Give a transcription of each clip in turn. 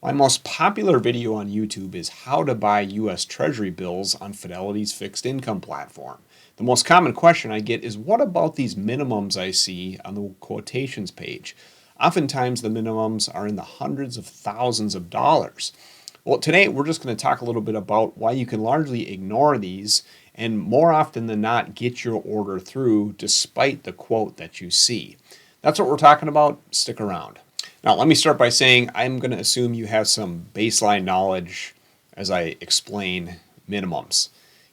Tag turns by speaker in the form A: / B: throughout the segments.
A: My most popular video on YouTube is how to buy U.S. Treasury bills on Fidelity's fixed income platform. The most common question I get is, what about these minimums I see on the quotations page? Oftentimes the minimums are in the hundreds of thousands of dollars. Well, today we're just going to talk a little bit about why you can largely ignore these and more often than not get your order through despite the quote that you see. That's what we're talking about. Stick around. Now, let me start by saying I'm going to assume you have some baseline knowledge as I explain minimums.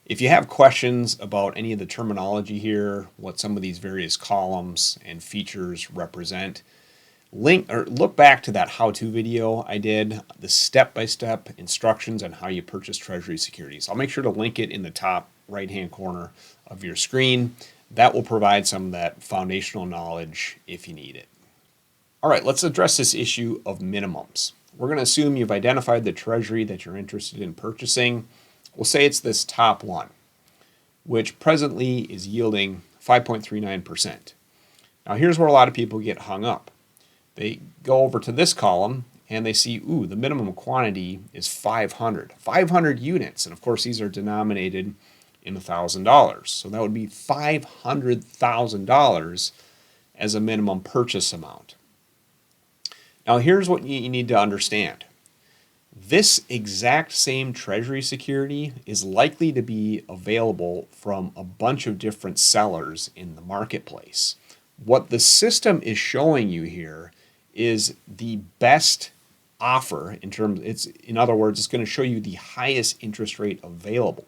A: If you have questions about any of the terminology here, what some of these various columns and features represent, look back to that how-to video I did, the step-by-step instructions on how you purchase Treasury securities. I'll make sure to link it in the top right-hand corner of your screen. That will provide some of that foundational knowledge if you need it. All right, let's address this issue of minimums. We're going to assume you've identified the Treasury that you're interested in purchasing. We'll say it's this top one, which presently is yielding 5.39%. Now, here's where a lot of people get hung up. They go over to this column and they see, ooh, the minimum quantity is 500 units. And of course, these are denominated in $1,000. So that would be $500,000 as a minimum purchase amount. Now, here's what you need to understand. This exact same Treasury security is likely to be available from a bunch of different sellers in the marketplace. What the system is showing you here is the best offer in other words, it's going to show you the highest interest rate available.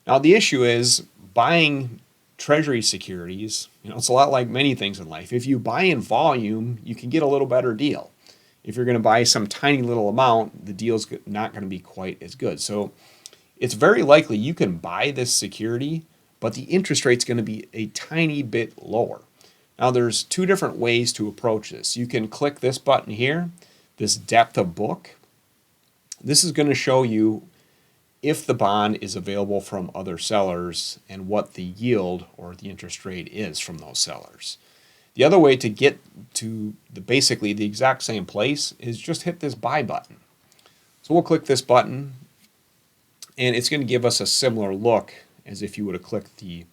A: Now, the issue is buying Treasury securities, it's a lot like many things in life. If you buy in volume, you can get a little better deal. If you're going to buy some tiny little amount, the deal's not going to be quite as good. So it's very likely you can buy this security, but the interest rate's going to be a tiny bit lower. Now, there's two different ways to approach this. You can click this button here, this depth of book. This is going to show you if the bond is available from other sellers and what the yield or the interest rate is from those sellers. The other way to get to basically the exact same place is just hit this buy button. So we'll click this button and it's going to give us a similar look as if you would have clicked the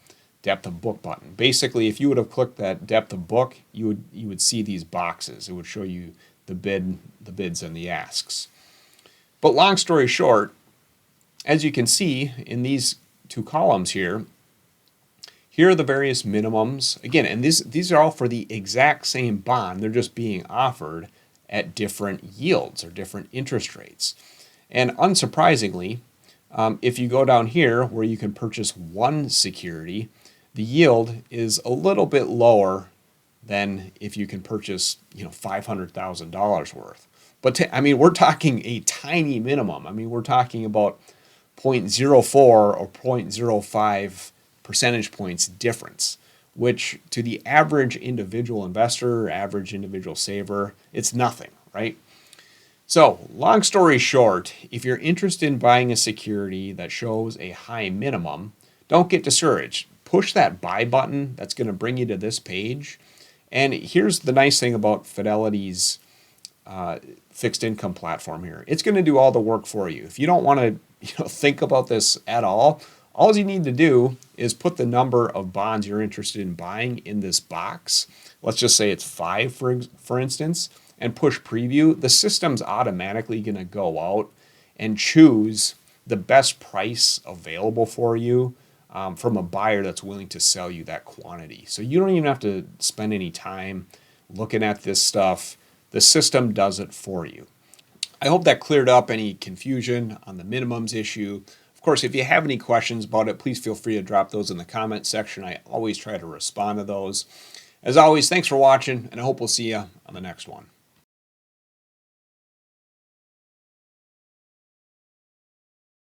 A: depth of book button. Basically, if you would have clicked that depth of book, you would see these boxes. It would show you the bids and the asks. But long story short, as you can see in these two columns here are the various minimums. Again, and these are all for the exact same bond. They're just being offered at different yields or different interest rates. And unsurprisingly, if you go down here where you can purchase one security, the yield is a little bit lower than if you can purchase, $500,000 worth. But we're talking a tiny minimum. We're talking about 0.04 or 0.05 percentage points difference, which to the average individual investor, average individual saver, it's nothing, right? So, long story short, if you're interested in buying a security that shows a high minimum, don't get discouraged. Push that buy button. That's going to bring you to this page. And here's the nice thing about Fidelity's fixed income platform here. It's going to do all the work for you. If you don't want to think about this at all you need to do is put the number of bonds you're interested in buying in this box. Let's just say it's 5 for instance, and push preview. The system's automatically going to go out and choose the best price available for you from a buyer that's willing to sell you that quantity. So you don't even have to spend any time looking at this stuff. The system does it for you. I hope that cleared up any confusion on the minimums issue. Of course, if you have any questions about it, please feel free to drop those in the comment section. I always try to respond to those. As always, thanks for watching, and I hope we'll see you on the next one.